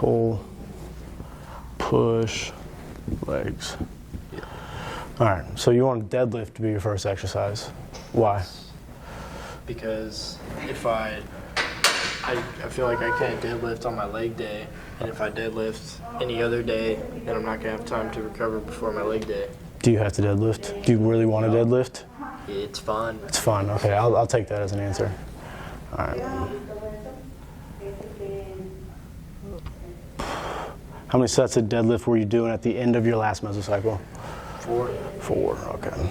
pull, push, legs. Yeah. All right, so you want deadlift to be your first exercise. Why? Because if I feel like I can't deadlift on my leg day, and if I deadlift any other day, then I'm not gonna have time to recover before my leg day. Do you have to deadlift? Do you really want to deadlift? It's fun. It's fun. Okay, I'll take that as an answer. All right. How many sets of deadlift were you doing at the end of your last mesocycle? 4. 4, okay.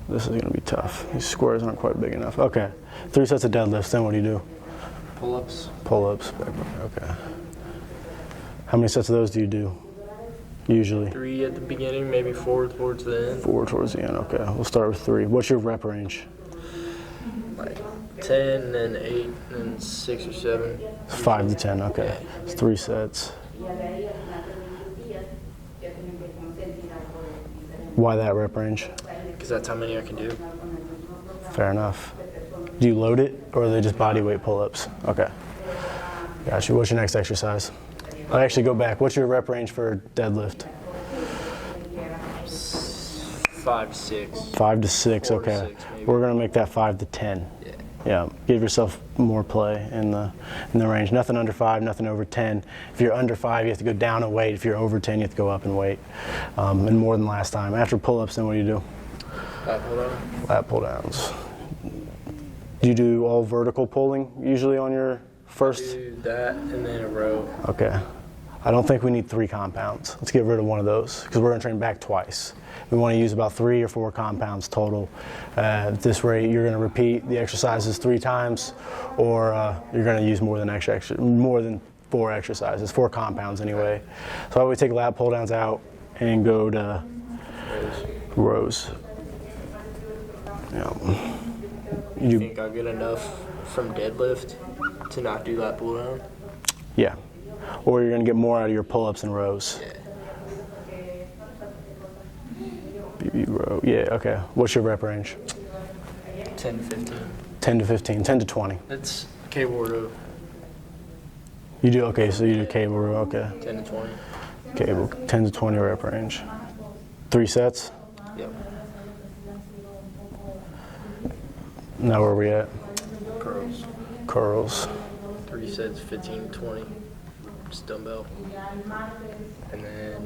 This is gonna be tough. These squares aren't quite big enough. Okay, 3 sets of deadlifts, then what do you do? Pull-ups. Pull-ups, okay. How many sets of those do you do, usually? 3 at the beginning, maybe 4 towards the end. 4 towards the end, okay. We'll start with 3. What's your rep range? Like 10, then 8, then 6 or 7. 5 to 10, okay. It's 3 sets. Why that rep range? Because that's how many I can do. Fair enough. Do you load it, or are they just body weight pull-ups? Okay. Gotcha. What's your next exercise? I'll actually go back. What's your rep range for deadlift? 5 to 6. 5 to 6, 4 to okay. 6 maybe. We're gonna make that 5 to 10. Yeah. Yeah, give yourself more play in the range. Nothing under 5, nothing over 10. If you're under 5, you have to go down in weight. If you're over 10, you have to go up in weight, and more than last time. After pull-ups, then what do you do? Lat pull down. Lat pull-downs. Do you do all vertical pulling usually on your first? Do that and then a row. Okay. I don't think we need 3 compounds. Let's get rid of one of those because we're gonna train back twice. We want to use about 3 or 4 compounds total. At this rate, you're gonna repeat the exercises 3 times, or you're gonna use more than 4 exercises, 4 compounds anyway. So I would take lat pull downs out and go to rows. Yeah. You think I'll get enough from deadlift to not do lat pull down? Yeah. Or you're gonna get more out of your pull-ups and rows. Yeah. BB row. Yeah, okay. What's your rep range? 10 to 15. 10 to 15, 10 to 20. That's cable row. You do, okay, so you do cable row, okay. 10 to 20. Cable, 10 to 20 rep range. 3 sets? Yep. Now where are we at? Curls. Curls. 3 sets, 15 to 20. Just dumbbell. And then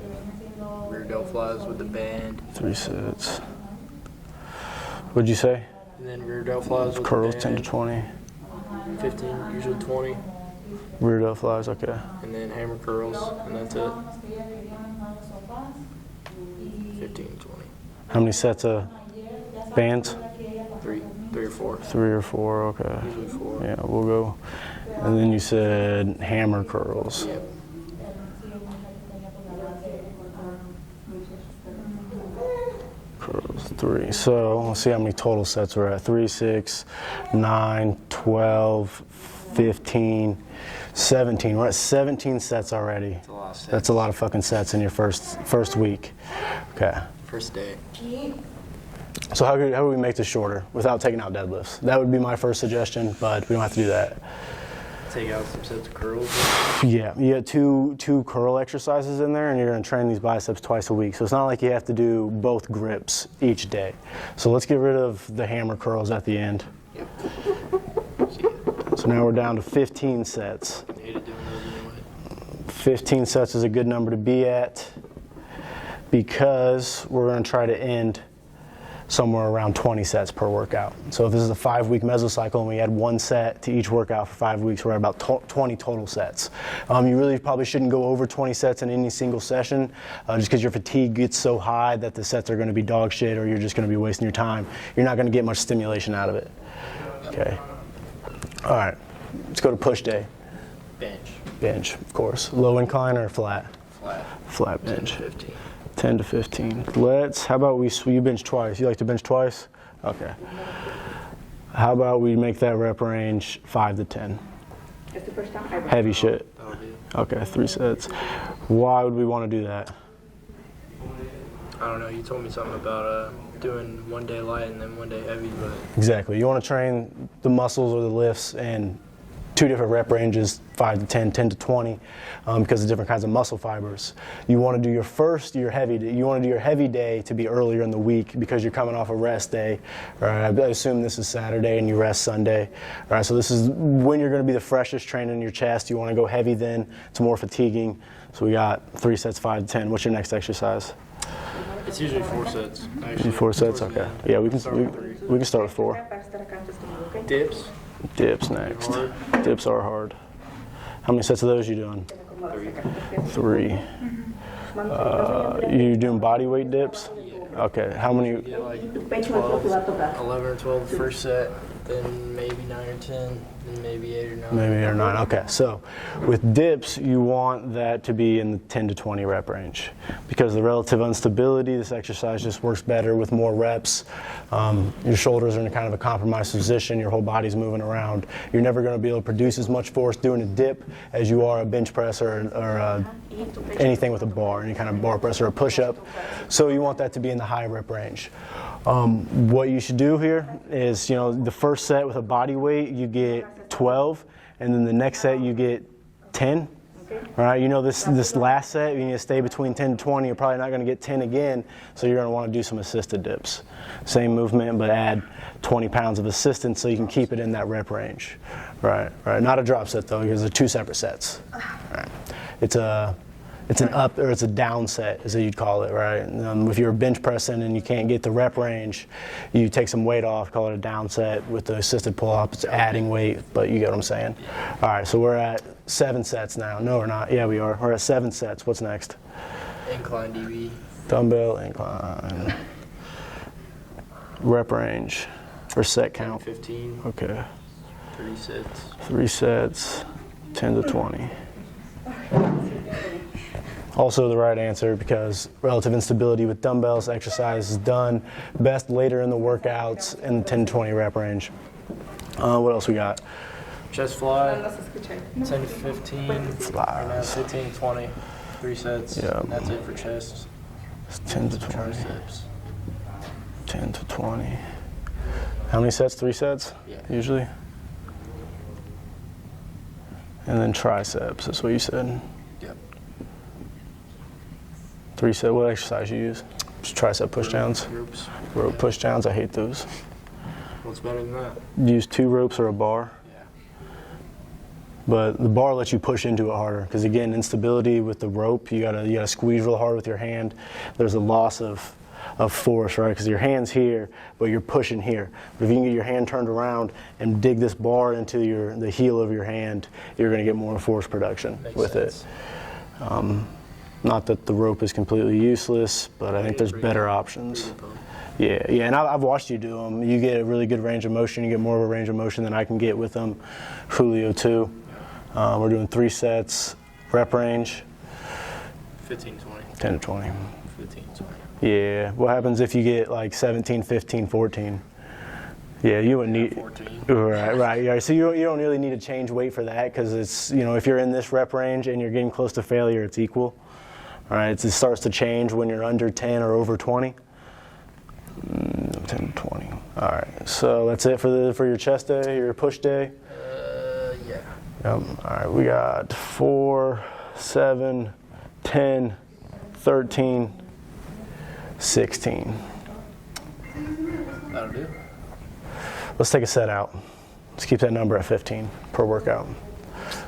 rear delt flies with the band. 3 sets. What'd you say? And then rear delt flies with Curls, the 10 band. to 20. 15, usually 20. Rear delt flies, okay. And then hammer curls, and that's it. 15 to 20. How many sets of bands? 3 or 4. 3 or 4, okay. Usually 4. Yeah, we'll go. And then you said hammer curls. Yep. Curls, 3. So let's see how many total sets we're at. 3, 6, 9, 12, 15, 17. We're at 17 sets already. That's a lot of sets. That's a lot of fucking sets in your first week. Okay. First day. So how would we make this shorter without taking out deadlifts? That would be my first suggestion, but we don't have to do that. Take out some sets of curls. Yeah, you got two curl exercises in there, and you're going to train these biceps twice a week. So it's not like you have to do both grips each day. So let's get rid of the hammer curls at the end. Yep. So now we're down to 15 sets. I hated doing those anyway. 15 sets is a good number to be at because we're going to try to end somewhere around 20 sets per workout. So if this is a 5-week mesocycle and we add 1 set to each workout for 5 weeks, we're at about 20 total sets. You really probably shouldn't go over 20 sets in any single session just because your fatigue gets so high that the sets are going to be dog shit or you're just going to be wasting your time. You're not going to get much stimulation out of it. Okay. All right. Let's go to push day. Bench. Bench, of course. Low incline or flat? Flat. Flat 10 bench. to 15. 10 to 15. How about you bench twice? You like to bench twice? Okay. How about we make that rep range 5 to 10? Heavy shit. That'll do. Okay, 3 sets. Why would we want to do that? I don't know. You told me something about doing 1 day light and then 1 day heavy, but Exactly. You want to train the muscles or the lifts and two different rep ranges, 5 to 10, 10 to 20, because of different kinds of muscle fibers. You want to do your heavy day. You want to do your heavy day to be earlier in the week because you're coming off a rest day. Right? I assume this is Saturday and you rest Sunday. Right? So this is when you're going to be the freshest training your chest. You want to go heavy then. It's more fatiguing. So we got 3 sets, 5 to 10. What's your next exercise? It's usually 4 sets. Actually. Usually 4 sets. Okay. Yeah, we can start with 4. Dips. Dips next. Dips are hard. How many sets of those are you doing? 3. You doing body weight dips? Okay. How many? Yeah, like 12, 11 or 12 the first set, then maybe 9 or 10, then maybe 8 or 9. Maybe 8 or 9. Okay. So with dips, you want that to be in the 10 to 20 rep range because the relative instability, this exercise just works better with more reps. Your shoulders are in kind of a compromised position. Your whole body's moving around. You're never going to be able to produce as much force doing a dip as you are a bench press or anything with a bar, any kind of bar press or a push-up. So you want that to be in the high rep range. What you should do here is, the first set with a body weight, you get 12, and then the next set you get 10. All right, this last set, you need to stay between 10 to 20. You're probably not going to get 10 again, so you're going to want to do some assisted dips. Same movement, but add 20 pounds of assistance so you can keep it in that rep range. Right. Not a drop set though, because they're 2 separate sets. Right. It's an up or it's a down set, as you'd call it, right? If you're bench pressing and you can't get the rep range, you take some weight off, call it a down set. With the assisted pull-up, it's adding weight, but you get what I'm saying. All right, so we're at 7 sets now. No, we're not. Yeah, we are. We're at 7 sets. What's next? Incline DB. Dumbbell incline. Rep range or set count? 15. Okay. 3 sets. 3 sets, 10 to 20. Also the right answer because relative instability with dumbbells exercise is done best later in the workouts in the 10 to 20 rep range. What else we got? Chest fly, 10 to 15, Flies. 15 to 20, 3 sets. Yeah. And that's it for chest. It's 10 to 20. Triceps. 10 to 20. How many sets? 3 sets? Yeah. Usually? And then triceps, that's what you said. Yep. 3 set, what exercise you use? Just tricep push downs? Ropes. Rope push downs, I hate those. What's better than that? You use 2 ropes or a bar? Yeah. But the bar lets you push into it harder because again, instability with the rope, you gotta squeeze real hard with your hand. There's a loss of force, right? Because your hand's here, but you're pushing here. But if you can get your hand turned around and dig this bar into the heel of your hand, you're gonna get more force production with it. Not that the rope is completely useless, but I think there's better options. Yeah, and I've watched you do them. You get a really good range of motion. You get more of a range of motion than I can get with them. Julio too. We're doing 3 sets, rep range. 15 to 20. 10 to 20. 15 to 20. Yeah, what happens if you get like 17, 15, 14? Yeah, you wouldn't need. 14. Right. Yeah. So you don't really need to change weight for that because it's, if you're in this rep range and you're getting close to failure, it's equal. All right, it starts to change when you're under 10 or over 20. 10 to 20. All right, so that's it for your chest day, your push day? Yeah. Yep. All right, we got 4, 7, 10, 13, 16. That'll do. Let's take a set out. Let's keep that number at 15 per workout.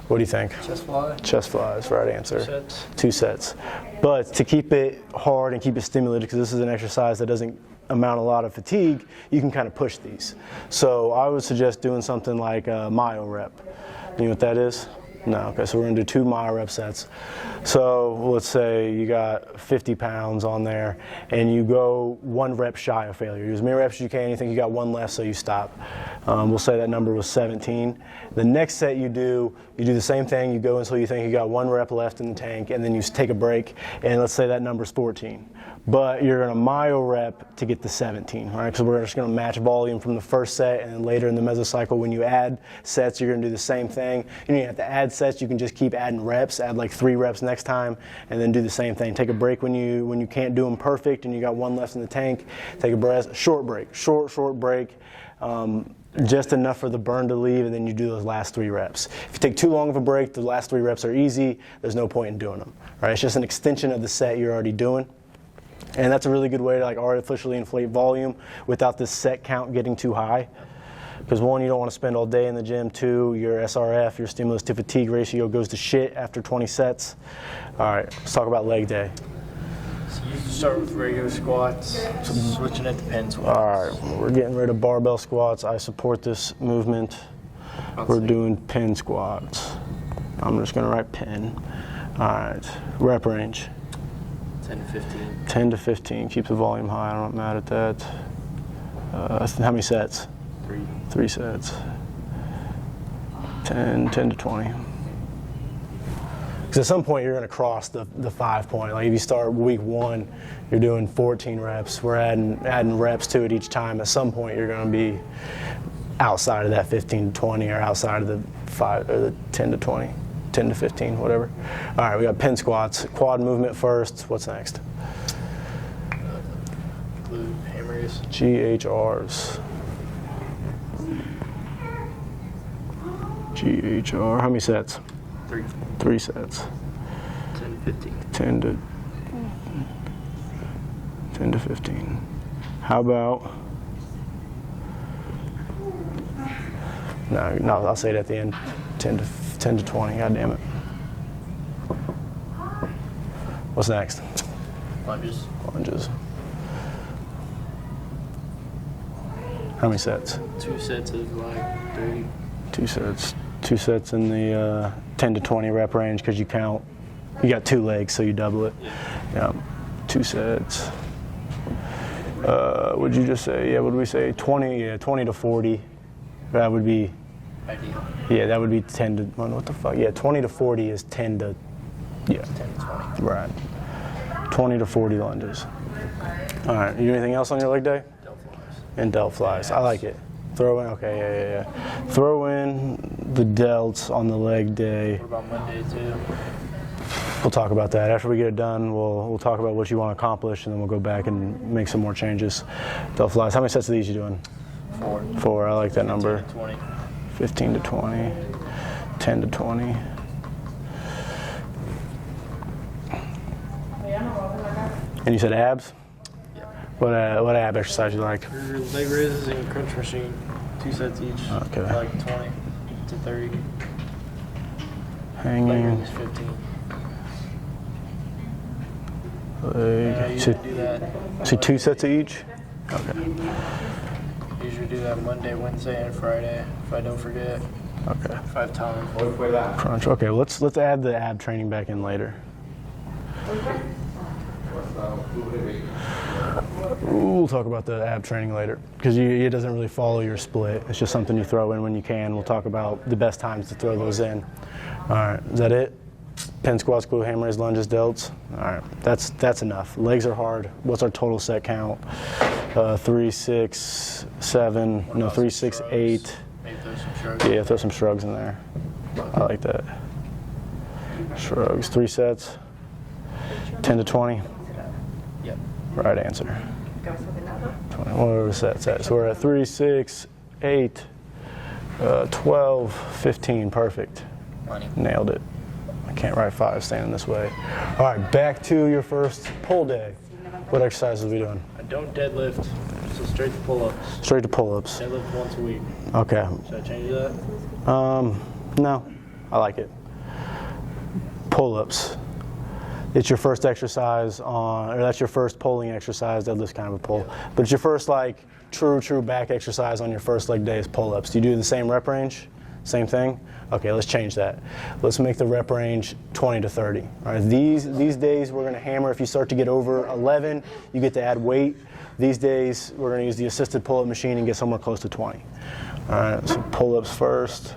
What do you think? Chest fly. Chest flies, right answer. 2 sets. 2 sets. But to keep it hard and keep it stimulated, because this is an exercise that doesn't amount a lot of fatigue, you can kind of push these. So I would suggest doing something like a myo rep. You know what that is? No, okay, so we're gonna do 2 myo rep sets. So let's say you got 50 pounds on there and you go 1 rep shy of failure. Use as many reps as you can, you think you got 1 left, so you stop. We'll say that number was 17. The next set you do the same thing, you go until you think you got 1 rep left in the tank, and then you take a break, and let's say that number's 14. But you're gonna myo rep to get to 17, right? Because we're just gonna match volume from the first set, and then later in the mesocycle, when you add sets, you're gonna do the same thing. You don't have to add sets, you can just keep adding reps, add like 3 reps next time, and then do the same thing. Take a break when you can't do them perfect and you got 1 left in the tank. Take a short break, short break. just enough for the burn to leave, and then you do those last 3 reps. If you take too long of a break, the last 3 reps are easy. There's no point in doing them. Right? It's just an extension of the set you're already doing. And that's a really good way to like artificially inflate volume without this set count getting too high. Because 1, you don't want to spend all day in the gym. 2, your SRF, your stimulus to fatigue ratio goes to shit after 20 sets. All right, let's talk about leg day. So you start with regular squats, switching it to pen squats. All right, we're getting rid of barbell squats. I support this movement. We're doing pen squats. I'm just going to write pen. All right, rep range. 10 to 15. 10 to 15, keep the volume high. I'm not mad at that. How many sets? 3. 3 sets. 10 to 20. Because at some point you're going to cross the 5 point. Like if you start week 1, you're doing 14 reps. We're adding reps to it each time. At some point you're going to be outside of that 15 to 20 or outside of the 5 or the 10 to 20, 10 to 15, whatever. All right, we got pen squats. Quad movement first. What's next? Glute hammers. GHRs. GHR. How many sets? 3. 3 sets. 10 to 15. 10 to 15. How about? No, I'll say it at the end. 10 to 20. God damn it. What's next? Lunges. Lunges. How many sets? 2 sets of like 30. 2 sets. 2 sets in the 10 to 20 rep range because you count. You got 2 legs, so you double it. Yeah. 2 sets. Would you just say? Yeah. What did we say? 20. Yeah. 20 to 40. That would be. Ideal. Yeah. That would be 10 to. What the fuck? Yeah. 20 to 40 is 10 to. Yeah. 10 to 20. Right. 20 to 40 lunges. All right. You do anything else on your leg day? Delt flies. And delt flies. I like it. Throw in. Okay. Yeah. Throw in the delts on the leg day. What about Monday too? We'll talk about that. After we get it done, we'll talk about what you want to accomplish, and then we'll go back and make some more changes. Delt flies. How many sets of these you doing? 4. 4. I like that number. 10 to 20. 15 to 20. 10 to 20. And you said abs? Yeah. What ab exercise you like? Your leg raises and crunch machine. 2 sets each. Okay. Like 20 to 30. Leg Hanging. raise 15. Leg. Usually do that. So 2 sets of each? Okay. Usually do that Monday, Wednesday, and Friday if I don't forget. Okay. If I have time. Crunch. Okay. Let's add the ab training back in later. We'll talk about the ab training later because it doesn't really follow your split. It's just something you throw in when you can. We'll talk about the best times to throw those in. All right, is that it? Pen squats, glute ham raise, lunges, delts. All right, that's enough. Legs are hard. What's our total set count? 3, 6, 7. No, 3, 6, 8. Maybe throw some shrugs. Yeah, throw some shrugs in there. I like that. Shrugs. 3 sets. 10 to 20. Yep. Right answer. 20. What are the sets at? So we're at 3, 6, 8, 12, 15. Perfect. Money. Nailed it. I can't write 5 standing this way. All right, back to your first pull day. What exercises are we doing? I don't deadlift, so straight to pull-ups. Straight to pull-ups. Deadlift once a week. Okay. Should I change that? No, I like it. Pull-ups. It's your first exercise or that's your first pulling exercise. Deadlift's kind of a pull, but it's your first like true back exercise on your first leg day is pull-ups. Do you do the same rep range? Same thing? Okay, let's change that. Let's make the rep range 20 to 30. All right, these days we're gonna hammer. If you start to get over 11, you get to add weight. These days we're gonna use the assisted pull-up machine and get somewhere close to 20. All right, so pull-ups first.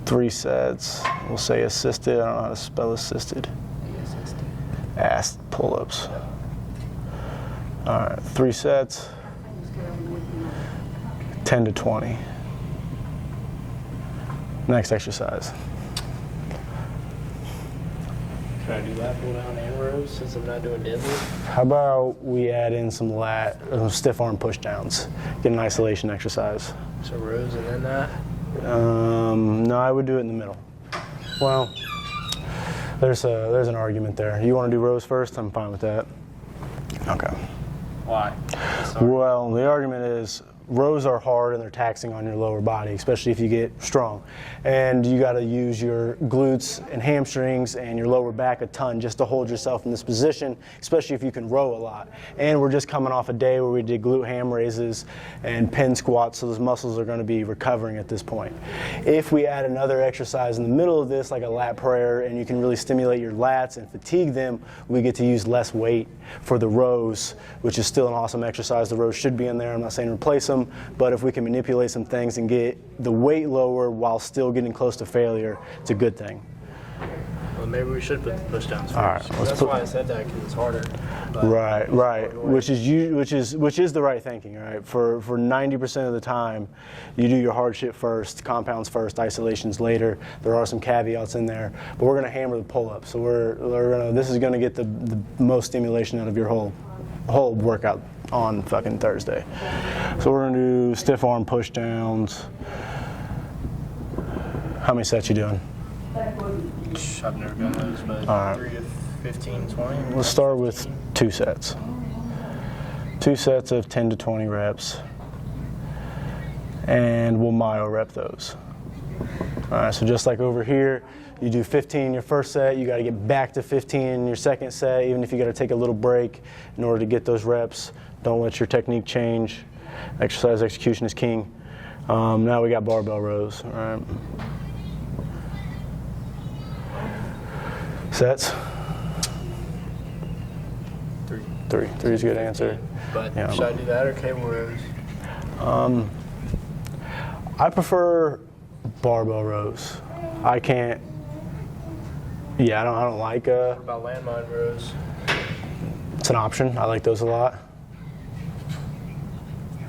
3 sets. We'll say assisted. I don't know how to spell assisted. Ass pull-ups. All right, 3 sets. 10 to 20. Next exercise. Should I do lat pull down and rows since I'm not doing deadlift? How about we add in some stiff arm push downs? Get an isolation exercise. So rows and then that? No, I would do it in the middle. Well, there's an argument there. You want to do rows first? I'm fine with that. Okay. Why? Sorry. Well, the argument is rows are hard and they're taxing on your lower body, especially if you get strong. And you got to use your glutes and hamstrings and your lower back a ton just to hold yourself in this position, especially if you can row a lot. And we're just coming off a day where we did glute ham raises and pin squats, so those muscles are going to be recovering at this point. If we add another exercise in the middle of this, like a lat prayer, and you can really stimulate your lats and fatigue them, we get to use less weight for the rows, which is still an awesome exercise. The rows should be in there. I'm not saying replace them, but if we can manipulate some things and get the weight lower while still getting close to failure, it's a good thing. Well, maybe we should put the push downs first. All right, That's why I said that, because it's harder. But Right. Which is the right thinking, right? For 90% of the time, you do your hard shit first, compounds first, isolations later. There are some caveats in there, but we're gonna hammer the pull-up. So this is gonna get the most stimulation out of your whole workout on fucking Thursday. So we're gonna do stiff arm push downs. How many sets you doing? I've never done those, but All right. 3 to 15, 20. Let's start with 2 sets. 2 sets of 10 to 20 reps. And we'll myo rep those. All right, so just like over here, you do 15 in your first set, you gotta get back to 15 in your second set, even if you gotta take a little break in order to get those reps. Don't let your technique change. Exercise execution is king. Now we got barbell rows, all right. Sets? 3. 3. 3 is a good answer. But Yeah. should I do that or cable rows? I prefer barbell rows. I can't. Yeah, I don't like. What about landmine rows? It's an option. I like those a lot.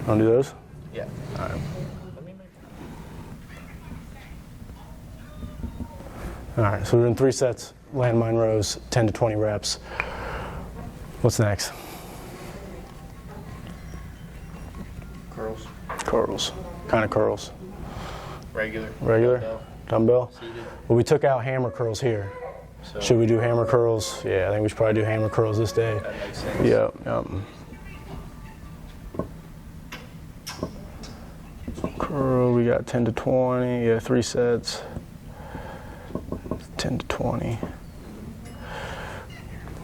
Want to do those? Yeah. All right. Let me make All right. So we're in 3 sets. Landmine rows, 10 to 20 reps. What's next? curls. Curls. Kind of curls. Regular. Regular? Dumbbell? Seated. Well, we took out hammer curls here. So Should we do hammer curls? Yeah, I think we should probably do hammer curls this day. that makes sense. Yep. Curl, we got 10 to 20. Yeah, 3 sets. 10 to 20.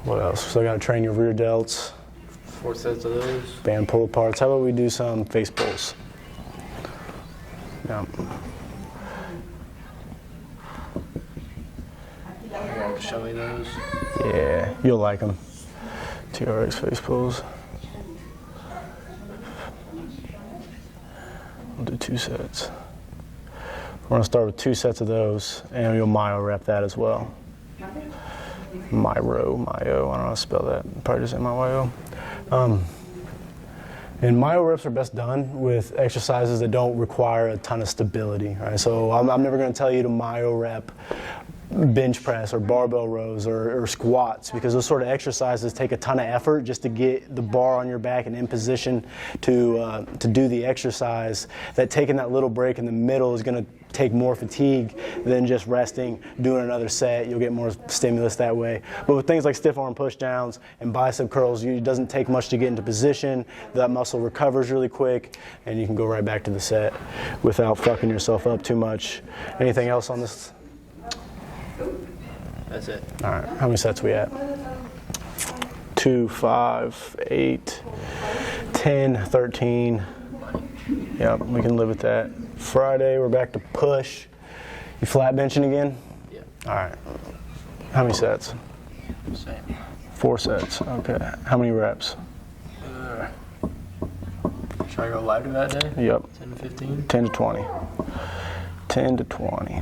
What else? So I got to train your rear delts, 4 sets of those. band pull aparts. How about we do some face pulls? Yeah. You want to show me those? Yeah, you'll like them. TRX face pulls. We'll do 2 sets. We're gonna start with 2 sets of those, and you'll myo rep that as well. Myo, I don't know how to spell that. Probably just say myo. And myo reps are best done with exercises that don't require a ton of stability, right? So I'm never gonna tell you to myo rep bench press or barbell rows or squats, because those sort of exercises take a ton of effort just to get the bar on your back and in position to do the exercise. That taking that little break in the middle is going to take more fatigue than just resting, doing another set. You'll get more stimulus that way. But with things like stiff arm push downs and bicep curls, it doesn't take much to get into position. That muscle recovers really quick, and you can go right back to the set without fucking yourself up too much. Anything else on this? That's it. All right, how many sets we at? 2, 5, 8, 10, 13. Yep, we can live with that. Friday, we're back to push. You flat benching again? Yeah. All right. How many sets? Same. 4 sets. Okay. How many reps? Should I go lighter that day? Yep. 10 to 15? 10 to 20. 10 to 20.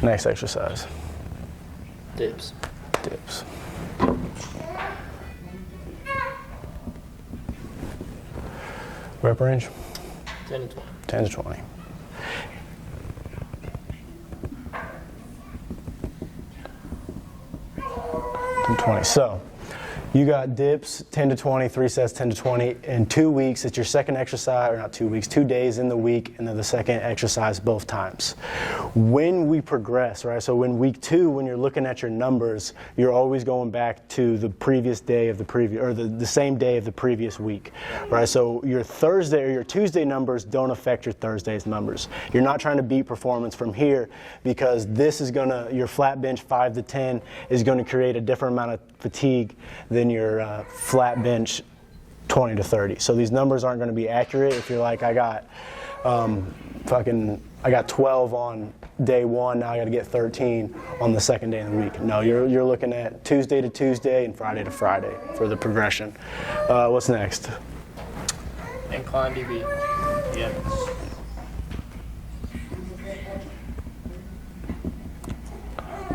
Next exercise. Dips. Dips. Rep range? 10 to 20. 10 to 20. And 20. So, You got dips 10 to 20, 3 sets 10 to 20. In 2 weeks, it's your second exercise, or not 2 weeks, 2 days in the week, and then the second exercise both times. When we progress, right, so in week 2, when you're looking at your numbers, you're always going back to the previous day of the previous, or the same day of the previous week, right? So your Thursday or your Tuesday numbers don't affect your Thursday's numbers. You're not trying to beat performance from here, because this is your flat bench 5 to 10 is going to create a different amount of fatigue than your flat bench 20 to 30. So these numbers aren't going to be accurate if you're like, I got 12 on day 1, now I got to get 13 on the second day of the week. No, you're looking at Tuesday to Tuesday and Friday to Friday for the progression. What's next? Incline DB. Yeah.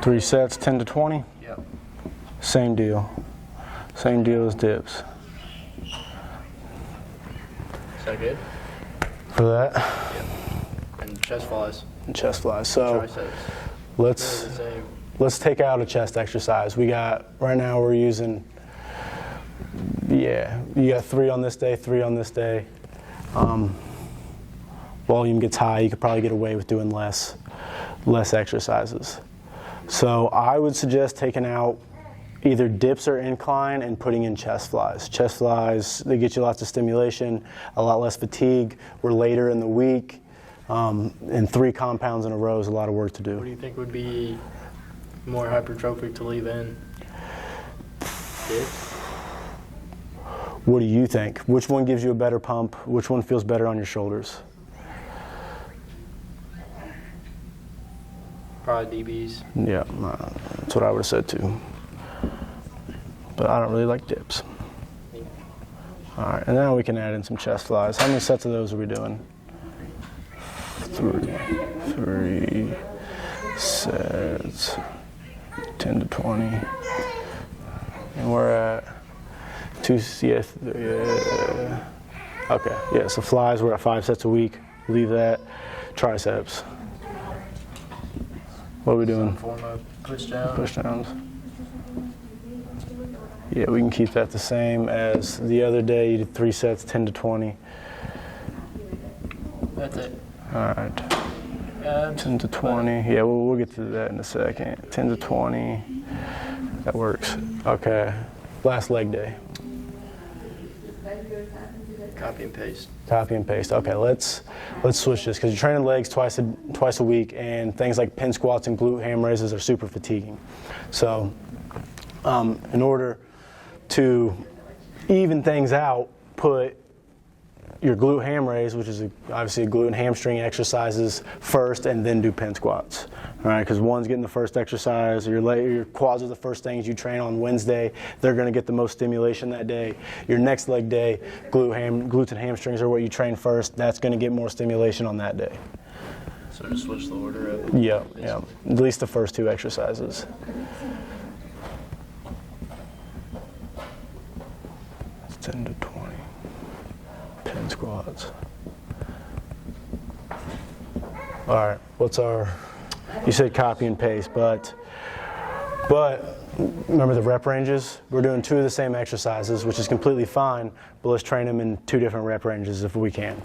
Three sets, 10 to 20? Yep. Same deal. Same deal as dips. Is that good? For that? Yep. And chest flies. And chest flies. So Triceps. let's They're the same. let's take out a chest exercise. We got, right now we're using, you got 3 on this day, 3 on this day. Volume gets high, you could probably get away with doing less exercises. So I would suggest taking out either dips or incline and putting in chest flies. Chest flies, they get you lots of stimulation, a lot less fatigue. We're later in the week, and 3 compounds in a row is a lot of work to What do do. you think would be more hypertrophic to leave in? Dips? What do you think? Which one gives you a better pump? Which one feels better on your shoulders? Probably DBs. Yeah, that's what I would have said too. But I don't really like dips. All right, and now we can add in some chest flies. How many sets of those are we doing? 3 sets, 10 to 20. And we're at 2, okay, yeah, so flies, we're at 5 sets a week. Leave that. Triceps. What are we doing? Some form of push down. Push downs. Yeah, we can keep that the same as the other day. You did 3 sets, 10 to 20. That's it. All right, And 10 to 20. Yeah, we'll get to that in a second. 10 to 20. That works. Okay, last leg day. copy and paste. Copy and paste. Okay, let's switch this because you're training legs twice a week, and things like pin squats and glute ham raises are super fatiguing. So, in order to even things out, put your glute ham raise, which is obviously a glute and hamstring exercises first, and then do pin squats. All right, because one's getting the first exercise, your quads are the first things you train on Wednesday. They're going to get the most stimulation that day. Your next leg day, glutes and hamstrings are what you train first. That's going to get more stimulation on that day. So just switch the order of it. Yeah. At least the first 2 exercises. That's 10 to 20. Pin squats. All right, you said copy and paste, but remember the rep ranges? We're doing 2 of the same exercises, which is completely fine, but let's train them in 2 different rep ranges if we can.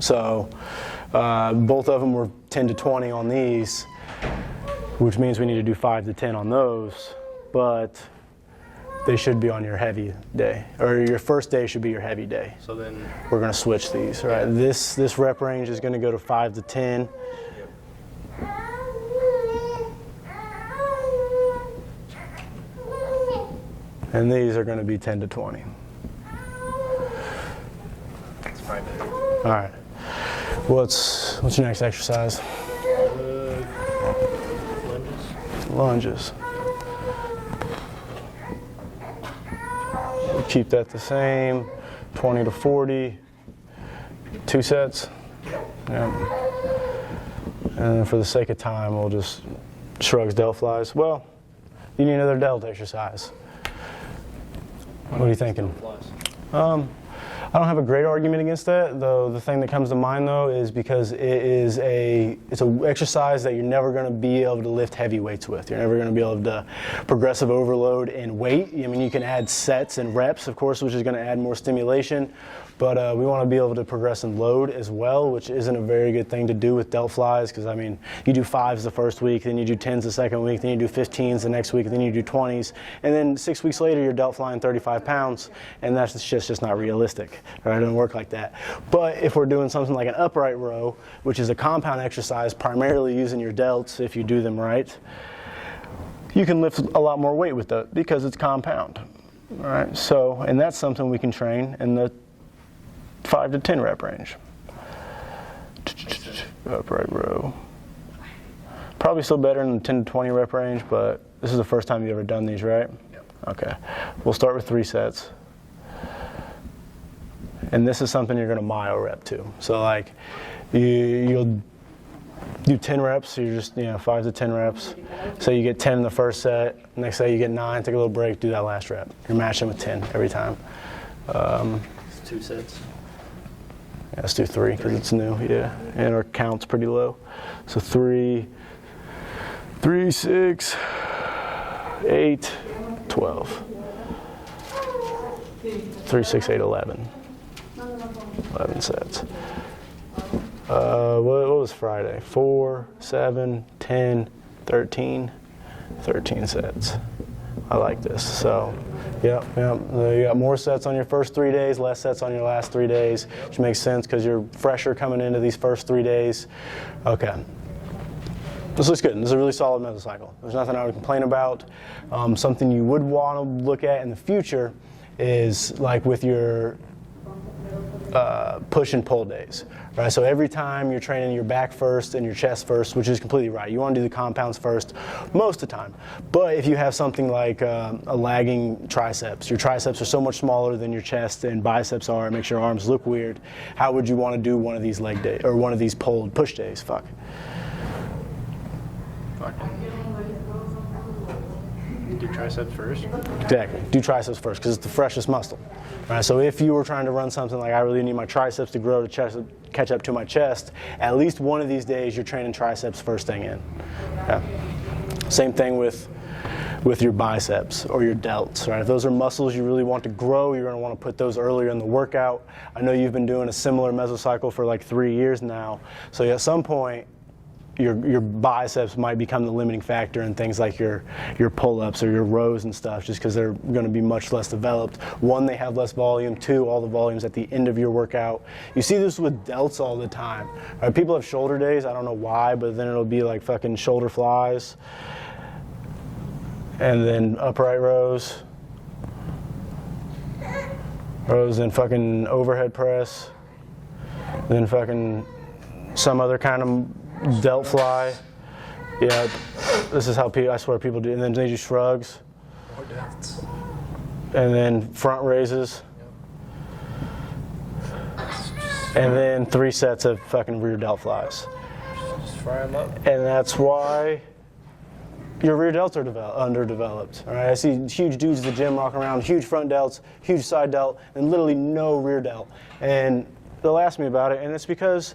So both of them were 10 to 20 on these, which means we need to do 5 to 10 on those, but they should be on your heavy day, or your first day should be your heavy day. So then We're going to switch these, right? Yeah. This rep range is going to go to 5 to 10. And these are going to be 10 to 20. it's my day. All right. What's your next exercise? Lunges. Lunges. We'll keep that the same. 20 to 40. 2 sets. Yeah. And then for the sake of time, we'll just shrugs, delt flies. Well, you need another delt exercise. What are you thinking? Flies. I I don't have a great argument against that, though. The thing that comes to mind, though, is because it's an exercise that you're never going to be able to lift heavy weights with. You're never going to be able to progressive overload in weight. I mean, you can add sets and reps, of course, which is going to add more stimulation. But we want to be able to progress in load as well, which isn't a very good thing to do with delt flies, because I mean, you do 5s the first week, then you do 10s the second week, then you do 15s the next week, then you do 20s, and then 6 weeks later you're delt flying 35 pounds, and that's just not realistic. Right? It doesn't work like that. But if we're doing something like an upright row, which is a compound exercise primarily using your delts if you do them right, you can lift a lot more weight with that because it's compound. All right? So, and that's something we can train in the 5 to 10 rep range. Upright row. Probably still better in the 10 to 20 rep range, but this is the first time you've ever done these, right? Yep. Okay. We'll start with 3 sets. And this is something you're going to myo rep to. So like you'll do 10 reps, so you're just 5 to 10 reps. So you get 10 in the first set. Next set you get 9, take a little break, do that last rep. You're matching with 10 every time. It's 2 sets. Yeah, let's do 3 because it's new, yeah. And our count's pretty low. So 3, 6, 8, 12. 3, 6, 8, 11. 11 sets. What was Friday? 4, 7, 10, 13. 13 sets. I like this. So, yeah. You got more sets on your first 3 days, less sets on your last 3 days, which makes sense because you're fresher coming into these first 3 days. Okay. This looks good. This is a really solid mesocycle. There's nothing I would complain about. Something you would want to look at in the future is like with your push and pull days. Right, so every time you're training your back first and your chest first, which is completely right. You want to do the compounds first most of the time. But if you have something like a lagging triceps, your triceps are so much smaller than your chest and biceps are, it makes your arms look weird. How would you want to do one of these leg days or one of these pulled push days? Do triceps first? Exactly. Do triceps first because it's the freshest muscle. Right, so if you were trying to run something like I really need my triceps to grow to catch up to my chest, at least one of these days you're training triceps first thing in. Yeah. Same thing with your biceps or your delts. Right? If those are muscles you really want to grow, you're going to want to put those earlier in the workout. I know you've been doing a similar mesocycle for like 3 years now, so at some point your biceps might become the limiting factor in things like your pull-ups or your rows and stuff, just because they're going to be much less developed. 1, they have less volume. 2, all the volume's at the end of your workout. You see this with delts all the time. Right? People have shoulder days. I don't know why, but then it'll be like fucking shoulder flies, and then upright rows, and fucking overhead press, then fucking some other kind of delt fly. Yeah, this is how I swear people do. And then they do shrugs. More delts. And then front raises. And then 3 sets of fucking rear delt flies. Just fry them up. And that's why your rear delts are underdeveloped. All right, I see huge dudes at the gym walking around, huge front delts, huge side delt, and literally no rear delt. And they'll ask me about it, and it's because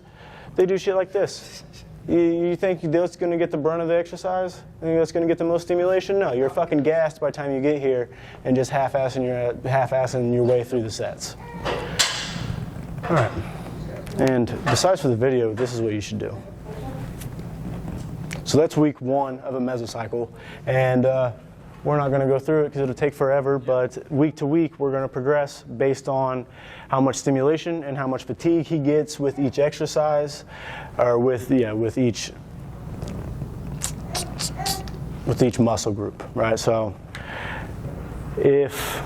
they do shit like this. You think that's going to get the brunt of the exercise? You think that's going to get the most stimulation? No, you're fucking gassed by the time you get here and just half-assing your way through the sets. All right. And besides for the video, this is what you should do. So that's week 1 of a mesocycle, and we're not going to go through it because it'll take forever, but week to week we're going to progress based on how much stimulation and how much fatigue he gets with each exercise, or with each muscle group, right? So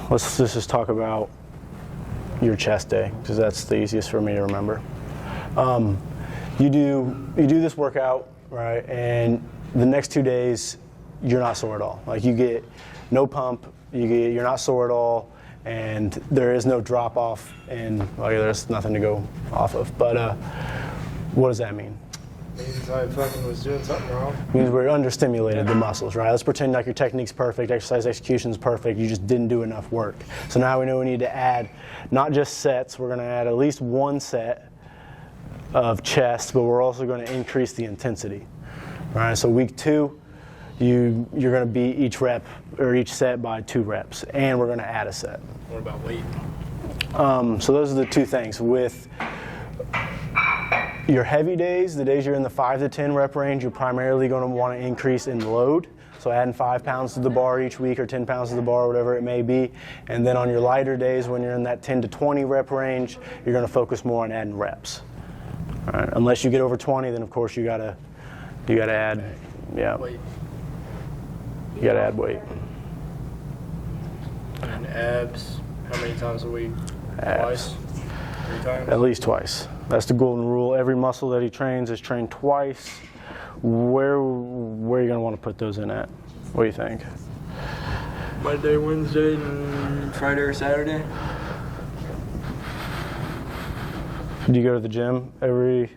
let's just talk about your chest day, because that's the easiest for me to remember. You do this workout, right, and the next 2 days you're not sore at all. Like, you get no pump, you're not sore at all, and there is no drop off, and there's nothing to go off of. But what does that mean? Means I fucking was doing something wrong. Means we're understimulated the muscles, right? Let's pretend like your technique's perfect, exercise execution's perfect, you just didn't do enough work. So now we know we need to add not just sets, we're gonna add at least one set of chest, but we're also gonna increase the intensity. All right, so week 2, you're gonna beat each rep or each set by 2 reps, and we're gonna add a set. What about weight? So those are the 2 things. With your heavy days, the days you're in the 5 to 10 rep range, you're primarily going to want to increase in load. So adding 5 pounds to the bar each week or 10 pounds to the bar, whatever it may be. And then on your lighter days, when you're in that 10 to 20 rep range, you're going to focus more on adding reps. All right. Unless you get over 20, then of course you gotta add, Weight. You gotta add weight. And abs, how many times a week? Abs. Twice? 3 times? At least twice. That's the golden rule. Every muscle that he trains is trained twice. Where are you going to want to put those in at? What do you think? Monday, Wednesday, and Friday or Saturday? Do you go to the gym every...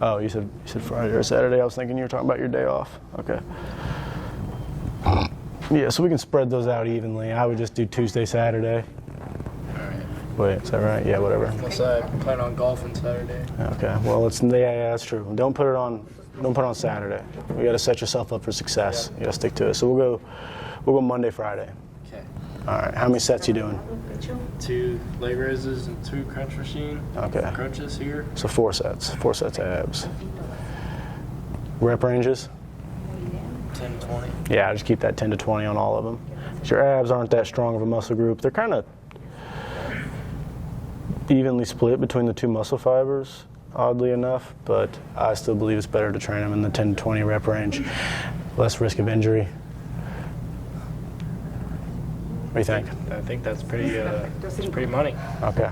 Oh, you said Friday or Saturday. I was thinking you were talking about your day off. Okay. Yeah, so we can spread those out evenly. I would just do Tuesday, Saturday. Wait, is that right? Yeah, whatever. Unless I plan on golfing Saturday. Okay. Well, yeah, that's true. Don't put it on Saturday. You got to set yourself up for success. You got to stick to it. So we'll go Monday, Friday. Okay. All right. How many sets you doing? 2 leg raises and 2 crunch machine. Okay. Crunches here. So 4 sets. 4 sets of abs. Rep ranges? 10 to 20. Yeah, just keep that 10 to 20 on all of them. 'Cause your abs aren't that strong of a muscle group. They're kind of evenly split between the 2 muscle fibers, oddly enough, but I still believe it's better to train them in the 10 to 20 rep range. Less risk of injury. What do you think? I think that's pretty money. Okay.